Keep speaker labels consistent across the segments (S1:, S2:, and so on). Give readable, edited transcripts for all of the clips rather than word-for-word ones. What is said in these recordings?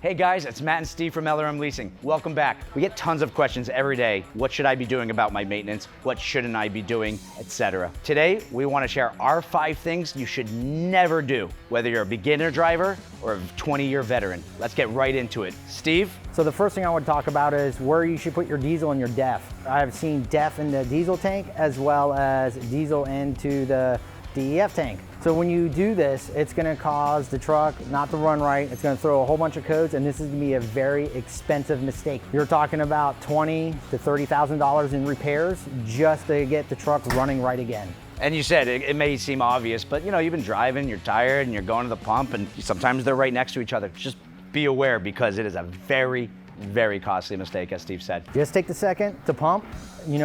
S1: Hey guys, it's Matt and Steve from LRM Leasing. Welcome back. We get tons of questions every day. What should I be doing about my maintenance? What shouldn't I be doing, etc. Today, we want to share our 5 things you should never do, whether you're a beginner driver or a 20-year veteran. Let's get right into it. Steve?
S2: So the first thing I would talk about is where you should put your diesel and your DEF. I've seen DEF in the diesel tank as well as diesel into the DEF tank. So when you do this, it's gonna cause the truck not to run right. It's gonna throw a whole bunch of codes, and this is gonna be a very expensive mistake. You're talking about $20,000 to $30,000 in repairs just to get the truck running right again.
S1: And you said it may seem obvious, but you've been driving, you're tired, and you're going to the pump, and sometimes they're right next to each other. Just be aware, because it is a very, very costly mistake, as Steve said.
S2: Just take the second to pump,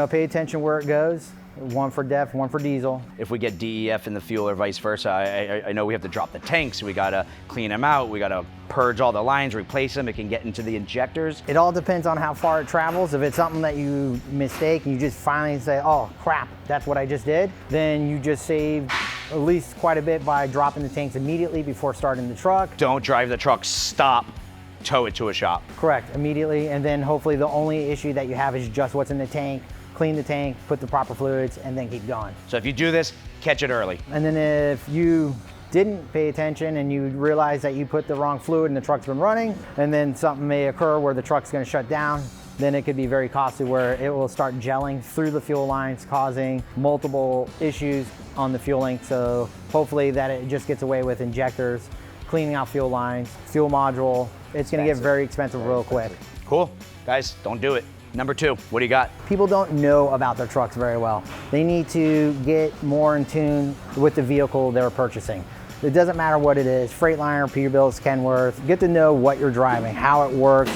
S2: pay attention where it goes. One for DEF, one for diesel.
S1: If we get DEF in the fuel or vice versa, I know we have to drop the tanks, we gotta clean them out, we gotta purge all the lines, replace them, it can get into the injectors.
S2: It all depends on how far it travels. If it's something that you mistake and you just finally say, oh crap, that's what I just did, then you just saved at least quite a bit by dropping the tanks immediately before starting the truck.
S1: Don't drive the truck, stop, tow it to a shop.
S2: Correct, immediately, and then hopefully the only issue that you have is just what's in the tank. Clean the tank, put the proper fluids, and then keep going.
S1: So if you do this, catch it early.
S2: And then if you didn't pay attention and you realize that you put the wrong fluid and the truck's been running, and then something may occur where the truck's gonna shut down, then it could be very costly where it will start gelling through the fuel lines, causing multiple issues on the fueling. So hopefully that it just gets away with injectors, cleaning out fuel lines, fuel module. It's gonna get very expensive real quick.
S1: Cool, guys, don't do it. Number 2, what do you got?
S2: People don't know about their trucks very well. They need to get more in tune with the vehicle they're purchasing. It doesn't matter what it is, Freightliner, Peterbilt's, Kenworth. Get to know what you're driving, how it works.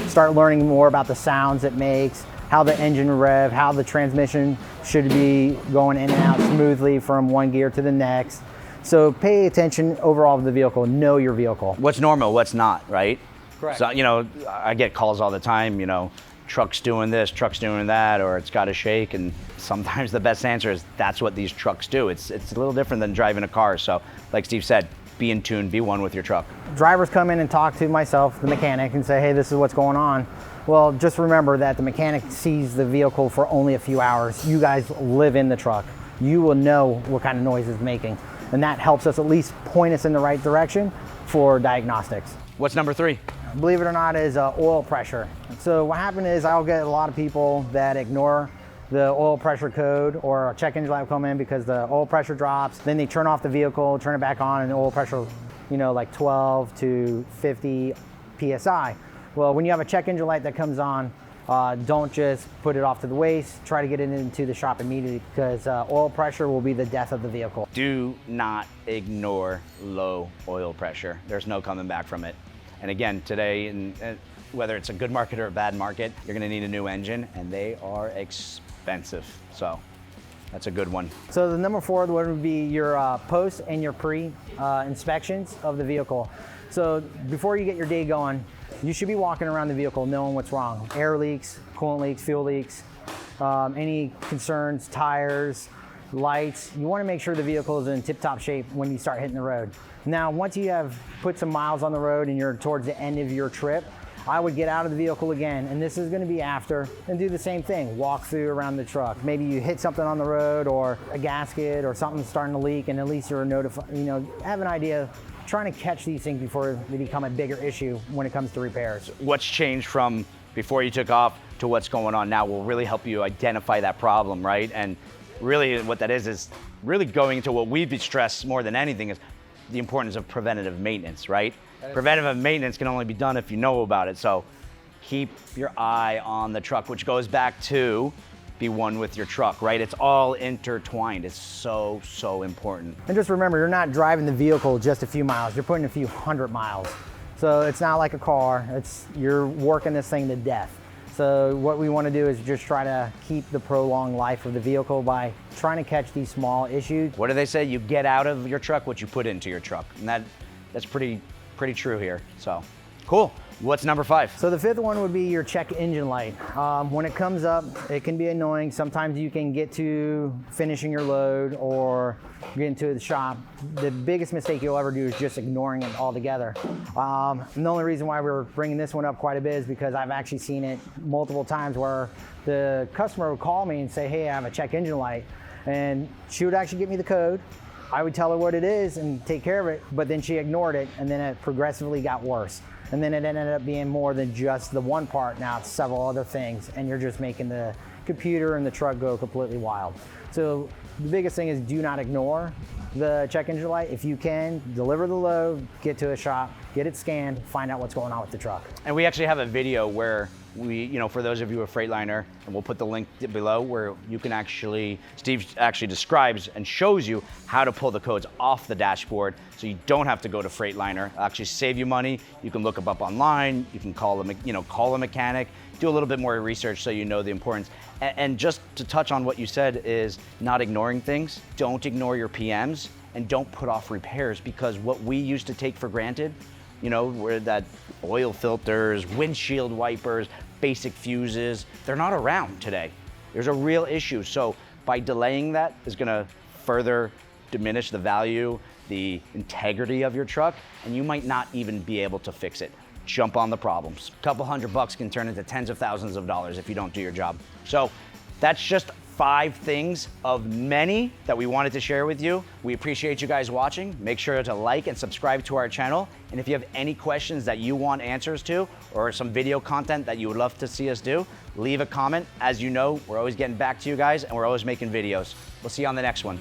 S2: Start learning more about the sounds it makes, how the engine rev, how the transmission should be going in and out smoothly from one gear to the next. So pay attention overall to the vehicle, know your vehicle.
S1: What's normal, what's not, right?
S2: Correct.
S1: So, I get calls all the time, truck's doing this, truck's doing that, or it's got to shake, and sometimes the best answer is that's what these trucks do. It's a little different than driving a car. So like Steve said, be in tune, be one with your truck.
S2: Drivers come in and talk to myself, the mechanic, and say, hey, this is what's going on. Well, just remember that the mechanic sees the vehicle for only a few hours. You guys live in the truck. You will know what kind of noise it's making. And that helps us at least point us in the right direction for diagnostics.
S1: What's number 3?
S2: Believe it or not, is oil pressure. So what happened is I'll get a lot of people that ignore the oil pressure code, or a check engine light will come in because the oil pressure drops. Then they turn off the vehicle, turn it back on, and the oil pressure, like 12 to 50 PSI. Well, when you have a check engine light that comes on, don't just put it off to the waste. Try to get it into the shop immediately, because oil pressure will be the death of the vehicle.
S1: Do not ignore low oil pressure. There's no coming back from it. And again, today, whether it's a good market or a bad market, you're gonna need a new engine, and they are expensive. So that's a good one.
S2: So the number 4 would be your post and your pre-inspections of the vehicle. So before you get your day going, you should be walking around the vehicle knowing what's wrong. Air leaks, coolant leaks, fuel leaks, any concerns, tires, lights. You want to make sure the vehicle is in tip-top shape when you start hitting the road. Now, once you have put some miles on the road and you're towards the end of your trip, I would get out of the vehicle again, and this is going to be after, and do the same thing. Walk through around the truck. Maybe you hit something on the road, or a gasket, or something's starting to leak, and at least you're notified, have an idea. Trying to catch these things before they become a bigger issue when it comes to repairs.
S1: What's changed from before you took off to what's going on now will really help you identify that problem, right? And really what that is really going into what we've stressed more than anything is the importance of preventative maintenance, right? Preventative maintenance can only be done if you know about it. So keep your eye on the truck, which goes back to be one with your truck, right? It's all intertwined. It's so, so important.
S2: And just remember, you're not driving the vehicle just a few miles. You're putting a few hundred miles. So it's not like a car. You're working this thing to death. So what we want to do is just try to keep the prolonged life of the vehicle by trying to catch these small issues.
S1: What do they say? You get out of your truck what you put into your truck. And that's pretty true here. So Cool. What's number 5?
S2: So the 5th one would be your check engine light. When it comes up, it can be annoying. Sometimes you can get to finishing your load or get into the shop. The biggest mistake you'll ever do is just ignoring it altogether. And the only reason why we're bringing this one up quite a bit is because I've actually seen it multiple times where the customer would call me and say, hey, I have a check engine light. And she would actually get me the code. I would tell her what it is and take care of it, but then she ignored it, and then it progressively got worse. And then it ended up being more than just the one part. Now it's several other things, and you're just making the computer and the truck go completely wild. So the biggest thing is do not ignore the check engine light. If you can, deliver the load, get to a shop, get it scanned, find out what's going on with the truck.
S1: And we actually have a video where we, for those of you with Freightliner, and we'll put the link below, where you can actually, Steve actually describes and shows you how to pull the codes off the dashboard so you don't have to go to Freightliner. It'll actually save you money. You can look them up online. You can call a mechanic, do a little bit more research so you know the importance. And just to touch on what you said is not ignoring things. Don't ignore your PMs and don't put off repairs, because what we used to take for granted, where that oil filters, windshield wipers, basic fuses, they're not around today. There's a real issue. So by delaying that is gonna further diminish the value, the integrity of your truck, and you might not even be able to fix it. Jump on the problems. A couple $100 can turn into tens of thousands of dollars if you don't do your job. So that's just 5 things of many that we wanted to share with you. We appreciate you guys watching. Make sure to like and subscribe to our channel. And if you have any questions that you want answers to, or some video content that you would love to see us do, leave a comment. As you know, we're always getting back to you guys, and we're always making videos. We'll see you on the next one.